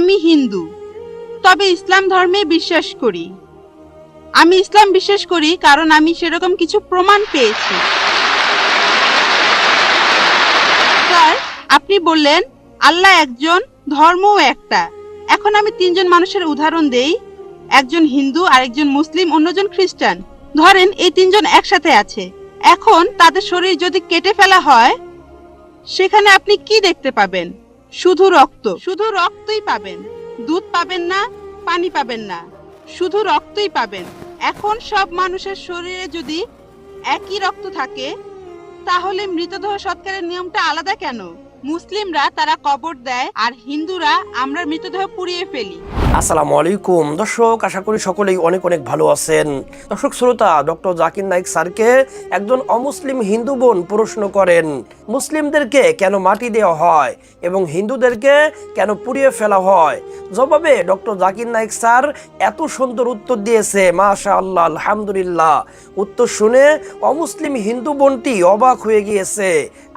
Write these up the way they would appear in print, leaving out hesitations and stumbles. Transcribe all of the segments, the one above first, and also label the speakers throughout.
Speaker 1: আমি হিন্দু, তবে ইসলাম ধর্মে বিশ্বাস করি। আমি ইসলাম বিশ্বাস করি কারণ আমি সেরকম কিছু প্রমাণ পেয়েছি। স্যার, আপনি বললেন আল্লাহ একজন, ধর্মও একটা। এখন আমি তিনজন মানুষের উদাহরণ দেই। একজন হিন্দু, আরেকজন মুসলিম, অন্যজন খ্রিস্টান। ধরেন এই তিনজন একসাথে আছে। এখন তাদের শরীর যদি কেটে ফেলা হয়, সেখানে আপনি কি দেখতে পাবেন? শুধু রক্ত, শুধু রক্তই পাবেন। দুধ পাবেন না, পানি পাবেন না, শুধু রক্তই পাবেন। এখন সব মানুষের শরীরে যদি একই রক্ত থাকে, তাহলে মৃতদেহ সৎকারের নিয়মটা আলাদা কেন? মুসলিমরা তারা কবর দেয়, আর হিন্দুরা আমরা মৃতদেহ পুড়িয়ে ফেলি।
Speaker 2: আসসালামু আলাইকুম দর্শক, আশা করি সকলেই অনেক অনেক ভালো আছেন। দর্শক শ্রোতা, ডক্টর জাকির নায়েক স্যারকে একজন অমুসলিম হিন্দু বোন প্রশ্ন করেন, মুসলিমদেরকে কেন মাটি দেওয়া হয় এবং হিন্দুদেরকে কেন পুড়িয়ে ফেলা হয়। জবাবে ডক্টর জাকির নায়েক স্যার এত সুন্দর উত্তর দিয়েছে, মাশাআল্লাহ, আলহামদুলিল্লাহ। উত্তর শুনে অমুসলিম হিন্দু বোনটি অবাক হয়ে গিয়েছে।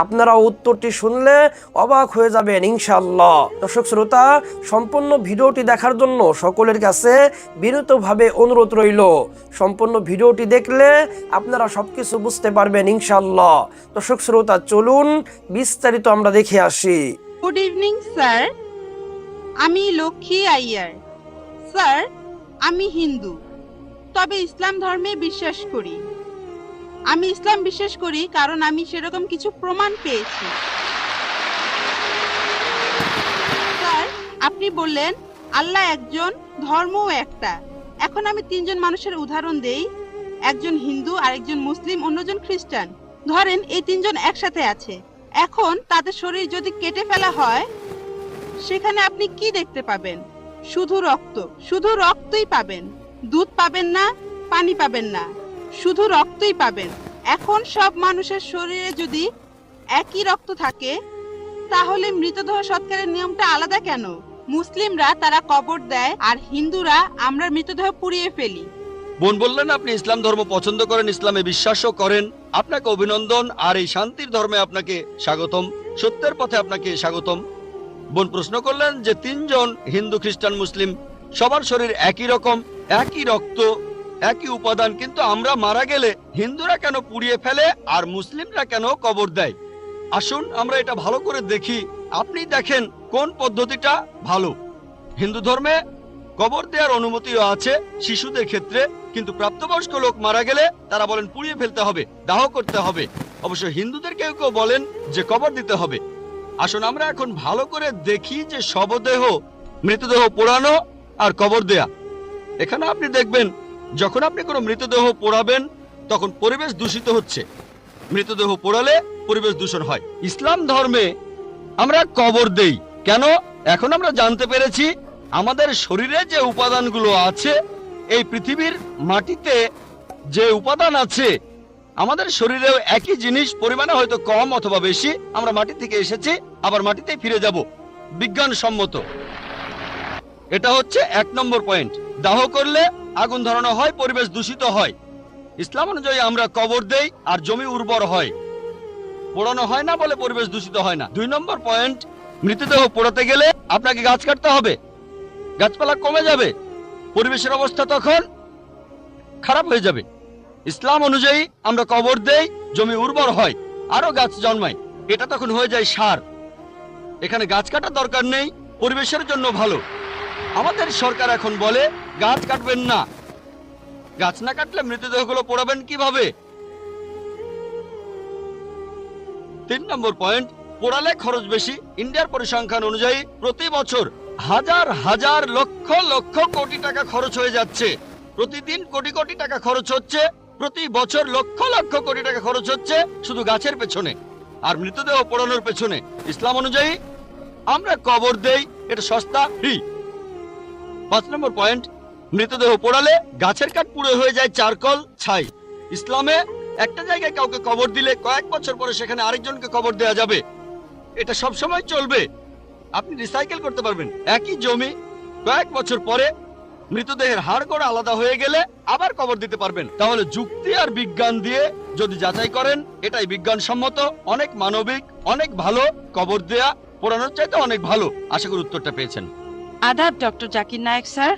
Speaker 2: আপনারাও উত্তরটি শুনলে অবাক হয়ে যাবেন ইনশাআল্লাহ। দর্শক শ্রোতা, সম্পূর্ণ ভিডিওটি দেখার জন্য সকলের কাছে বিনীতভাবে অনুরোধ রইল। সম্পূর্ণ ভিডিওটি দেখলে আপনারা সবকিছু বুঝতে পারবেন ইনশাআল্লাহ। দর্শক শ্রোতা, চলুন বিস্তারিত আমরা দেখে আসি।
Speaker 1: গুড ইভিনিং স্যার, আমি লক্ষ্মী আইয়ার। স্যার, আমি হিন্দু, তবে ইসলাম ধর্মে বিশ্বাস করি। আমি ইসলাম বিশ্বাস করি কারণ আমি সেরকম কিছু প্রমাণ পেয়েছি। স্যার, আপনি বললেন আল্লাহ একজন, ধর্মও একটা। এখন আমি তিনজন মানুষের উদাহরণ দেই। একজন হিন্দু, আরেকজন মুসলিম, অন্যজন খ্রিস্টান। ধরেন এই তিনজন একসাথে আছে। এখন তাদের শরীর যদি কেটে ফেলা হয়, সেখানে আপনি কি দেখতে পাবেন? শুধু রক্ত, শুধু রক্তই পাবেন। দুধ পাবেন না, পানি পাবেন না, শুধু রক্তই পাবেন। এখন সব মানুষের শরীরে যদি একই রক্ত থাকে, তাহলে মৃতদেহ সৎকারের নিয়মটা আলাদা কেন? মুসলিমরা তারা কবর দেয়, আর হিন্দুরা আমরা মৃতদেহ পুড়িয়ে ফেলি।
Speaker 3: বোন বললেন আপনি ইসলাম ধর্ম পছন্দ করেন, ইসলামে বিশ্বাসও করেন। আপনাকে অভিনন্দন, আর এই শান্তির ধর্মে আপনাকে স্বাগতম, সত্যের পথে আপনাকে স্বাগতম। বোন প্রশ্ন করলেন যে তিনজন হিন্দু, খ্রিস্টান, মুসলিম, সবার শরীর একই রকম, একই রক্ত, একই উপাদান, কিন্তু আমরা মারা গেলে হিন্দুরা কেন পুড়িয়ে ফেলে আর মুসলিমরা কেন কবর দেয়? আসুন আমরা এটা ভালো করে দেখি। আপনি দেখেন কোন পদ্ধতিটা ভালো। হিন্দু ধর্মে কবর দেওয়ার অনুমতিও আছে শিশুদের ক্ষেত্রে, কিন্তু প্রাপ্তবয়স্ক লোক মারা গেলে তারা বলেন পুড়িয়ে ফেলতে হবে, দাহ করতে হবে। অবশ্য হিন্দুদের কেউ কেউ বলেন যে কবর দিতে হবে। আসুন আমরা এখন ভালো করে দেখি যে শবদেহ, মৃতদেহ পোড়ানো আর কবর দেয়া। এখানে আপনি দেখবেন যখন আপনি কোনো মৃতদেহ পোড়াবেন তখন পরিবেশ দূষিত হচ্ছে। মৃতদেহ পোড়ালে পরিবেশ দূষণ হয়। ইসলাম ধর্মে আমরা কবর দেই কেন? এখন আমরা জানতে পেরেছি আমাদের শরীরে যে উপাদানগুলো আছে, এই পৃথিবীর মাটিতে যে উপাদান আছে, আমাদের শরীরেও একই জিনিস, পরিমাণে হয়তো কম অথবা বেশি। আমরা মাটি থেকে এসেছি, আবার মাটিতেই ফিরে যাব, বিজ্ঞানসম্মত। এটা হচ্ছে 1 নম্বর পয়েন্ট। দাহ করলে আগুন ধরানো হয়, পরিবেশ দূষিত হয়। ইসলাম অনুযায়ী আমরা কবর দেই আর জমি উর্বর হয়, পোড়ানো হয় না বলে পরিবেশ দূষিত হয় না। 2 নম্বর পয়েন্ট, মৃতদেহ পোড়াতে গেলে আপনাকে গাছ কাটতে হবে, গাছপালা কমে যাবে, পরিবেশের অবস্থা তখন খারাপ হয়ে যাবে। ইসলাম অনুযায়ী আমরা কবর দেই, জমি উর্বর হয়, আরো গাছ জন্মায়, এটা তখন হয়ে যায় সার। এখানে গাছ কাটার দরকার নেই, পরিবেশের জন্য ভালো। আমাদের সরকার এখন বলে গাছ কাটবেন না। গাছ না কাটলে মৃতদেহগুলো পোড়াবেন কিভাবে? 3 নম্বর পয়েন্ট, পোড়ালে খরচ বেশি। ইন্ডিয়ার পরিসংখ্যান অনুযায়ী প্রতি বছর হাজার হাজার লক্ষ লক্ষ কোটি টাকা খরচ হয়ে যাচ্ছে। প্রতিদিন কোটি কোটি টাকা খরচ হচ্ছে, প্রতি বছর লক্ষ লক্ষ কোটি টাকা খরচ হচ্ছে শুধু গাছের পেছনে আর মৃতদেহ পোড়ানোর পেছনে। ইসলাম অনুযায়ী আমরা কবর দেই, এটা সস্তা, ফ্রি। 5 নম্বর পয়েন্ট, মৃতদেহ পোড়ালে গাছের কাঠ পুড়ে হয়ে যায় চারকল, ছাই। ইসলামে একটা জায়গায় কাউকে কবর দিলে কয়েক বছর পরে সেখানে আরেকজনকে কবর দেয়া যাবে। এটা সব সময় চলবে, আপনি রিসাইকেল করতে পারবেন। একই জমি কয়েক বছর পরে মৃতদেহের হাড় গোড়া আলাদা হয়ে গেলে আবার কবর দিতে পারবেন। তাহলে যুক্তি আর বিজ্ঞান দিয়ে যদি যাচাই করেন, এটাই বিজ্ঞানসম্মত, অনেক মানবিক, অনেক ভালো। কবর দেয়া পোড়ানোর চাইতে অনেক ভালো। আশা করি উত্তরটা পেয়েছেন।
Speaker 4: আদাব ডক্টর জাকির নায়েক স্যার।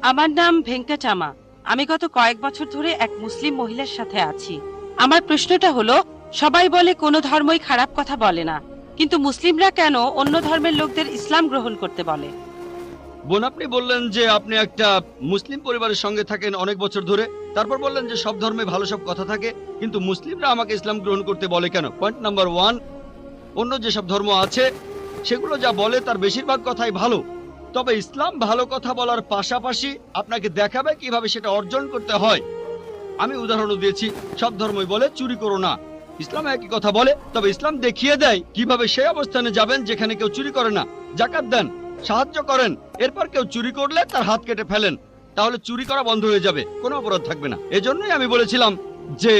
Speaker 4: আমার নাম ভেঙ্কটাচামা। আমি গত কয়েক বছর ধরে এক মুসলিম মহিলার সাথে আছি। আমার প্রশ্নটা হলো, সবাই বলে কোনো ধর্মই খারাপ কথা বলে না, কিন্তু মুসলিমরা কেন অন্য ধর্মের লোকদের ইসলাম গ্রহণ করতে বলে?
Speaker 3: বোন, আপনি বললেন যে আপনি একটা মুসলিম পরিবারের সঙ্গে থাকেন অনেক বছর ধরে, তারপর বললেন যে সব ধর্মে ভালো সব কথা থাকে, কিন্তু মুসলিমরা আমাকে ইসলাম গ্রহণ করতে বলে কেন? পয়েন্ট নাম্বার 1, অন্য যেসব ধর্ম আছে সেগুলো যা বলে তার বেশিরভাগ কথাই ভালো, তবে ইসলাম ভালো কথা বলার পাশাপাশি আপনাকে দেখাবে কিভাবে সেটা অর্জন করতে হয়। আমি উদাহরণও দিয়েছি, সব ধর্মই বলে চুরি করো না, ইসলাম একই কথা বলে, তবে ইসলাম দেখিয়ে দেয় কিভাবে সেই অবস্থানে যাবেন যেখানে কেউ চুরি করে না। জাকাত দেন, সাহায্য করেন, এরপর কেউ চুরি করলে তার হাত কেটে ফেলেন, তাহলে চুরি করা বন্ধ হয়ে যাবে, কোনো অপরাধ থাকবে না। এজন্যই আমি বলেছিলাম যে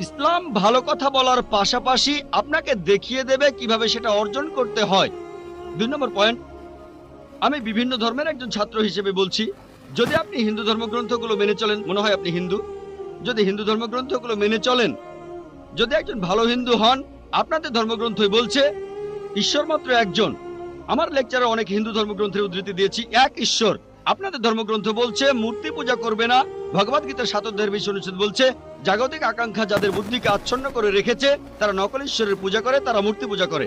Speaker 3: ইসলাম ভালো কথা বলার পাশাপাশি আপনাকে দেখিয়ে দেবে কিভাবে সেটা অর্জন করতে হয়। 2 নম্বর পয়েন্ট, আমি বিভিন্ন ধর্মের একজন ছাত্র হিসেবে বলছি, যদি আপনি হিন্দু ধর্মগ্রন্থগুলো মেনে চলেন, মনে হয় আপনি হিন্দু, যদি হিন্দু ধর্মগ্রন্থগুলো মেনে চলেন, যদি একজন ভালো হিন্দু হন, আপনাদের ধর্মগ্রন্থই বলছে ঈশ্বর মাত্র একজন। আমার লেকচারে অনেক হিন্দু ধর্মগ্রন্থের উদ্ধৃতি দিয়েছি, এক ঈশ্বর। আপনাদের ধর্মগ্রন্থ বলছে মূর্তি পূজা করবে না। ভগবদ গীতার 7 অধ্যায়ের 20 অনুচ্ছেদ বলছে জাগতিক আকাঙ্ক্ষা যাদের বুদ্ধিকে আচ্ছন্ন করে রেখেছে তারা নকল ঈশ্বরের পূজা করে, তারা মূর্তি পূজা করে।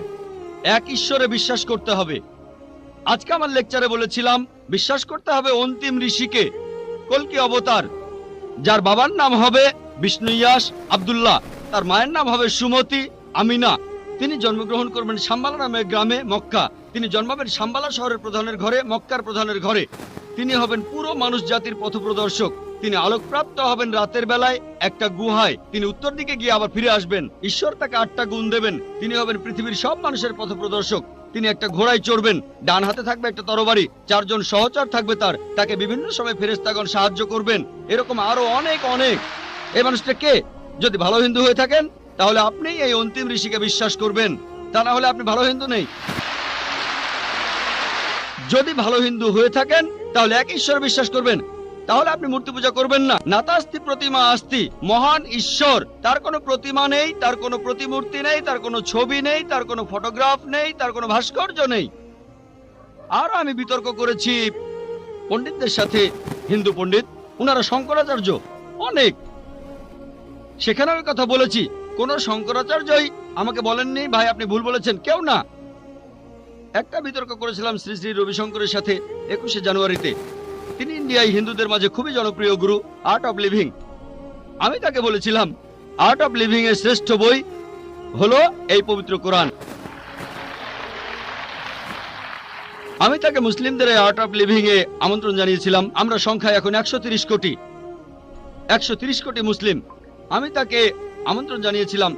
Speaker 3: এক ঈশ্বরে বিশ্বাস করতে হবে। আজকে আমার লেকচারে বলেছিলাম বিশ্বাস করতে হবে অন্তিম ঋষিকে, কল্কি অবতার, যার বাবার নাম হবে বিষ্ণুইয়াস আব্দুল্লাহ, তার মায়ের নাম হবে সুমতি আমিনা। তিনি জন্মগ্রহণ করবেন শাম্বালা নামের গ্রামে মক্কা। তিনি জন্মাবেন শাম্বালা শহরের প্রধানের ঘরে, মক্কার প্রধানের ঘরে। তিনি হবেন পুরো মানুষ জাতির পথপ্রদর্শক। তিনি আলোকপ্রাপ্ত হবেন রাতের বেলায় একটা গুহায়। তিনি উত্তর দিকে গিয়ে আবার ফিরে আসবেন। ঈশ্বর তাকে 8টা গুণ দেবেন। তিনি হবেন পৃথিবীর সব মানুষের পথপ্রদর্শক। তিনি একটা ঘোড়ায় চড়বেন, ডান হাতে থাকবে একটা তরবারি, 4 জন সহচর থাকবে তাকে বিভিন্ন সময় ফেরেশতাগণ সাহায্য করবেন। এরকম আরো অনেক অনেক। এই মানুষটা কে? যদি ভালো হিন্দু হয়ে থাকেন তাহলে আপনি এই অন্তিম ঋষিকে বিশ্বাস করবেন, তা না হলে আপনি ভালো হিন্দু নেই। যদি ভালো হিন্দু হয়ে থাকেন তাহলে এক ঈশ্বর বিশ্বাস করবেন, তাহলে আপনি মূর্তি পূজা করবেন না। নাতাস্তি প্রতিমা আস্তি, মহান ঈশ্বর, তার কোনো প্রতিমা নেই, তার কোনো প্রতিমূর্তি নেই, তার কোনো ছবি নেই, তার কোনো ফটোগ্রাফ নেই, তার কোনো ভাস্কর্য নেই। আর আমি বিতর্ক করেছি পণ্ডিতদের সাথে, হিন্দু পণ্ডিত, ওনারা শঙ্করাচার্য অনেক, সেখানে আমি কথা বলেছি। কোন শঙ্করাচার্যই আমাকে বলেননি ভাই আপনি ভুল বলেছেন, কেউ না। একটা বিতর্ক করেছিলাম শ্রী শ্রী রবিশঙ্করের সাথে 21শে জানুয়ারিতে। তিনি ইন্ডিয়ায় হিন্দুদের মাঝে খুবই জনপ্রিয় গুরু, আর্ট অফ লিভিং। আমি তাকে বলেছিলাম আর্ট অফ লিভিং এর শ্রেষ্ঠ বই হলো এই পবিত্র কোরআন। আমি তাকে মুসলিমদের এই আর্ট অফ লিভিং এ আমন্ত্রণ জানিয়েছিলাম। আমরা সংখ্যায় এখন 130 কোটি, 130 কোটি মুসলিম। আমি তাকে আমন্ত্রণ জানিয়েছিলাম,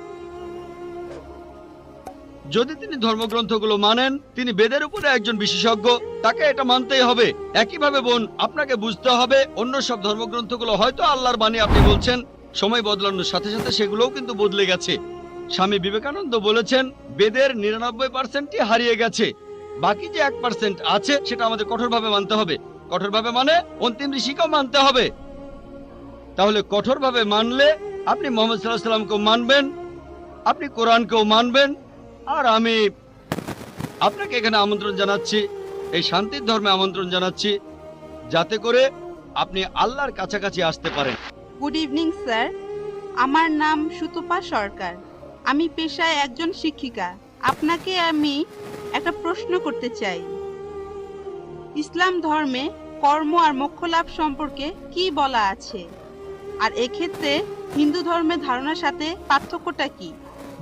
Speaker 3: যদি তিনি ধর্মগ্রন্থগুলো মানেন, তিনি বেদের উপরে একজন বিশেষজ্ঞ, তাকে এটা মানতেই হবে। একইভাবে বোন, আপনাকে বুঝতে হবে অন্য সব ধর্মগ্রন্থগুলো হয়তো আল্লাহর বাণী আপনি বলছেন, সময় বদলানোর সাথে সাথে সেগুলোও কিন্তু বদলে গেছে। স্বামী বিবেকানন্দ বলেছেন বেদের 99%ই হারিয়ে গেছে, বাকি যে 1% আছে সেটা আমাদের কঠোরভাবে মানতে হবে। কঠোরভাবে মানে অন্তিম ঋষিকেও মানতে হবে। তাহলে কঠোরভাবে মানলে আপনি মুহাম্মদ সাল্লাল্লাহু আলাইহি সাল্লামকেও মানবেন, আপনি কোরআনকেও মানবেন। আর আমি আপনাকে এখানে আমন্ত্রণ জানাচ্ছি, এই শান্তির ধর্মে আমন্ত্রণ জানাচ্ছি, যাতে করে আপনি আল্লাহর কাছাকাছি আসতে পারেন।
Speaker 1: গুড ইভিনিং স্যার, আমার নাম সুতপা সরকার। আমি পেশায় একজন শিক্ষিকা। আপনাকে আমি একটা প্রশ্ন করতে চাই। ইসলাম ধর্মে কর্ম আর মোক্ষ লাভ সম্পর্কে কি বলা আছে, আর এক্ষেত্রে হিন্দু ধর্মের ধারণার সাথে পার্থক্যটা কি?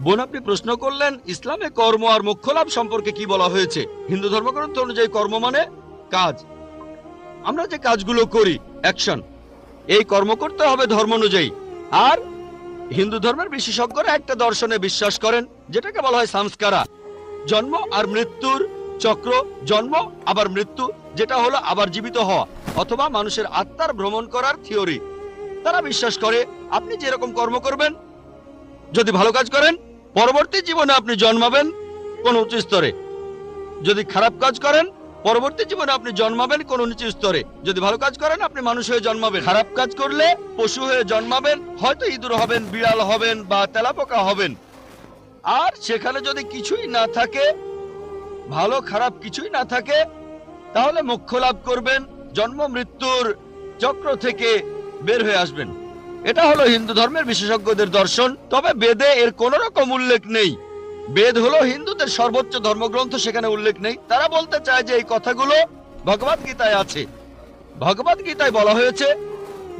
Speaker 3: বোন, আপনি প্রশ্ন করলেন ইসলামে কর্ম আর মোক্ষ লাভ সম্পর্কে কি বলা হয়েছে। হিন্দু ধর্মগ্রন্থ অনুযায়ী কর্ম মানে কাজ, আমরা যে কাজগুলো করি, অ্যাকশন, এই কর্ম করতে হবে ধর্ম অনুযায়ী। আর হিন্দু ধর্মের বিশেষজ্ঞরা একটা দর্শনে বিশ্বাস করেন যেটাকে বলা হয় সংস্কারা, জন্ম আর মৃত্যুর চক্র, জন্ম আবার মৃত্যু, যেটা হলো আবার জীবিত হওয়া, অথবা মানুষের আত্মার ভ্রমণ করার থিওরি। তারা বিশ্বাস করে আপনি যেরকম কর্ম করবেন, যদি ভালো কাজ করেন পরবর্তী জীবনে আপনি জন্মাবেন কোন উচ্চ স্তরে, যদি খারাপ কাজ করেন পরবর্তী জীবনে আপনি জন্মাবেন কোন নিচু স্তরে। যদি ভালো কাজ করেন আপনি মানুষ হয়ে জন্মাবেন, খারাপ কাজ করলে পশু হয়ে জন্মাবেন, হয়তো ইঁদুর হবেন, বিড়াল হবেন বা তেলাপোকা হবেন। আর সেখানে যদি কিছুই না থাকে, ভালো খারাপ কিছুই না থাকে, তাহলে মোক্ষ লাভ করবেন, জন্ম মৃত্যুর চক্র থেকে বের হয়ে আসবেন। এটা হলো হিন্দু ধর্মের বিশেষজ্ঞদের দর্শন। তবে বেদে এর কোন রকম উল্লেখ নেই। বেদ হলো হিন্দুদের সর্বোচ্চ ধর্মগ্রন্থ, সেখানে উল্লেখ নেই। তারা বলতে চায় যে এই কথাগুলো ভগবদ গীতায় আছে। ভগবদ গীতায় বলা হয়েছে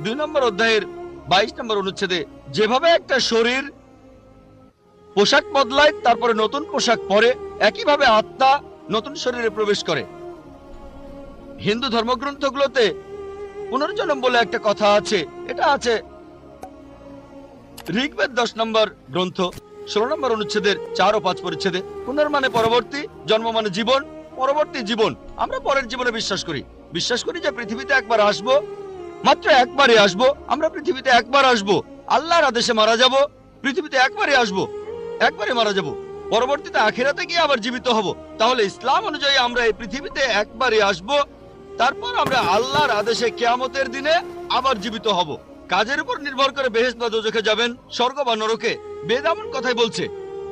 Speaker 3: 2 নম্বর অধ্যায়ের 22 নম্বর অনুচ্ছেদে, যেভাবে একটা শরীর পোশাক বদলায় তারপরে নতুন পোশাক পরে, একইভাবে আত্মা নতুন শরীরে প্রবেশ করে। হিন্দু ধর্মগ্রন্থগুলোতে পুনর্জন্ম বলে একটা কথা আছে। এটা আছে ঋগ্বেদ 10 নম্বর গ্রন্থ 16 নম্বর অনুচ্ছেদের 4 ও 5 পরিচ্ছেদে। পুনর্মানে পরবর্তী, জন্ম মানে জীবন, পরবর্তী জীবন। আমরা পরের জীবনে বিশ্বাস করি যে পৃথিবীতে একবার আসবো, মাত্র একবারই আসবো। আমরা পৃথিবীতে একবার আসবো, আল্লাহর আদেশে মারা যাব, পৃথিবীতে একবারই আসবো, একবারই মারা যাব, পরবর্তীতে আখিরাতে গিয়ে আবার জীবিত হব। তাহলে ইসলাম অনুযায়ী আমরা এই পৃথিবীতে একবারই আসবো, তারপর আমরা আল্লাহর আদেশে কিয়ামতের দিনে আবার জীবিত হব। কাজের উপর নির্ভর করে বেহেশত বা দোজখে যাবেন, স্বর্গ বা নরকে। বেদ এমন কথাই বলছে,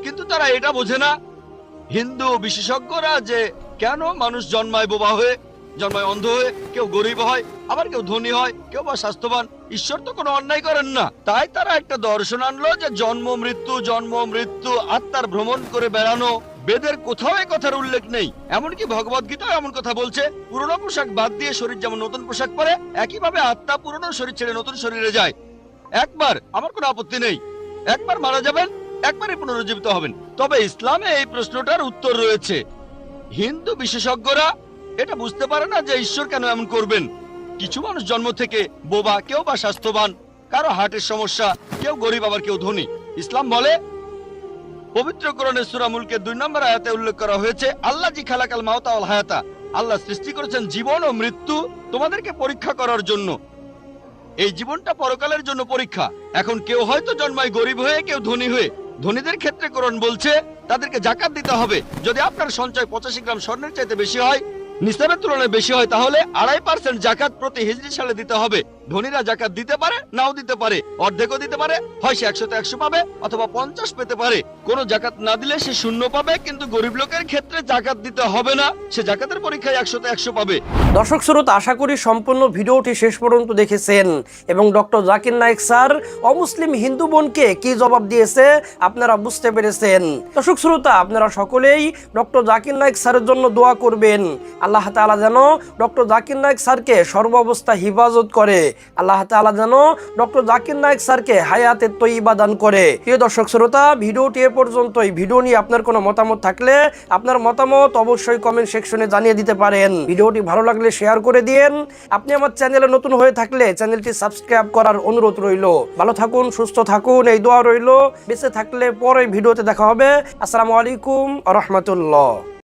Speaker 3: কিন্তু তারা এটা বোঝে না, হিন্দু বিশেষজ্ঞরা, যে কেন মানুষ জন্মায় বোবা হয়ে, জন্মায় অন্ধ হয়ে, কেউ গরিব হয়, আবার কেউ ধনী হয়, কেউ বা স্বাস্থ্যবান। ঈশ্বর তো কোনো অন্যায় করেন না। তাই তারা একটা দর্শন আনলো যে জন্ম মৃত্যু, আত্মার ভ্রমণ করে বেড়ানো। বেদের কোথাও এই কথার উল্লেখ নেই। এমনকি ভগবদ গীতাও এমন কথা বলছে, পুরনো পোশাক বাদ দিয়ে শরীর যেমন নতুন পোশাক পরে, একইভাবে আত্মা পুরনো শরীর ছেড়ে নতুন শরীরে যায়। একবার, আমার কোনো আপত্তি নেই, একবার মারা যাবেন, একবারই পুনরুজ্জীবিত হবেন। তবে ইসলামে এই প্রশ্নটার উত্তর রয়েছে। হিন্দু বিশেষজ্ঞরা এটা বুঝতে পারে না যে ঈশ্বর কেন এমন করবেন। কিছু মানুষ জন্ম থেকে বোবা, কেউ বা স্বাস্থ্যবান, কারো হার্টের সমস্যা, কেউ গরিব আবার কেউ ধনী। ইসলাম বলে, পবিত্র কোরআনের সূরা মুলকের 2 নম্বর আয়াতে উল্লেখ করা হয়েছে, আল্লাহ জি খালাকাল মাউতা ওয়াল হায়াতা, আল্লাহ সৃষ্টি করেছেন জীবন ও মৃত্যু তোমাদেরকে পরীক্ষা করার জন্য। এই জীবনটা পরকালের জন্য পরীক্ষা। এখন কেউ হয়তো জন্মায় গরিব হয়ে, কেউ ধনী হয়ে। ধনীদের ক্ষেত্রে কোরআন বলছে তাদেরকে যাকাত দিতে হবে। যদি আপনার সঞ্চয় 85 গ্রাম স্বর্ণের চাইতে বেশি হয়, নিসাবের তুলনায় বেশি হয়, তাহলে 2.5% জাকাত প্রতি হিজরি সালে দিতে হবে। ধনীরা জাকাত দিতে পারে, নাও দিতে পারে, অর্ধেকও দিতে পারে। হয় সে 100 তে 100 পাবে, অথবা 50 পেতে পারে। কোনো জাকাত না দিলে সে 0 পাবে। কিন্তু গরিব লোকের ক্ষেত্রে জাকাত দিতে হবে না, সে জাকাতের পরীক্ষায় 100 তে 100 পাবে।
Speaker 2: দর্শক শ্রোতা, আশা করি সম্পূর্ণ ভিডিওটি শেষ পর্যন্ত দেখেছেন এবং ডক্টর জাকির নায়েক স্যার অমুসলিম হিন্দু বোনকে কি জবাব দিয়েছে আপনারা বুঝতে পেরেছেন। দর্শক শ্রোতা, আপনারা সকলেই ডক্টর জাকির নায়েক স্যারের জন্য দোয়া করবেন। আল্লাহ তাআলা যেন ডক্টর জাকির নায়েক স্যারকে সর্বাবস্থা হিফাজত করে। আল্লাহ তাআলা যেন ডক্টর জাকির নায়েক স্যারকে হায়াতে তয়্যিবা দান করে। প্রিয় দর্শক শ্রোতা, ভিডিওটি এ পর্যন্তই। ভিডিও নিয়ে আপনার কোনো মতামত থাকলে আপনার মতামত অবশ্যই কমেন্ট সেকশনে জানিয়ে দিতে পারেন। ভিডিওটি ভালো লাগলে শেয়ার করে দিন। আপনি আমার চ্যানেলে নতুন হয়ে থাকলে চ্যানেলটি সাবস্ক্রাইব করার অনুরোধ রইল। ভালো থাকুন, সুস্থ থাকুন, এই দোয়া রইল। বেঁচে থাকলে পরে ভিডিওতে দেখা হবে। আসসালামু আলাইকুম ওয়া রাহমাতুল্লাহ।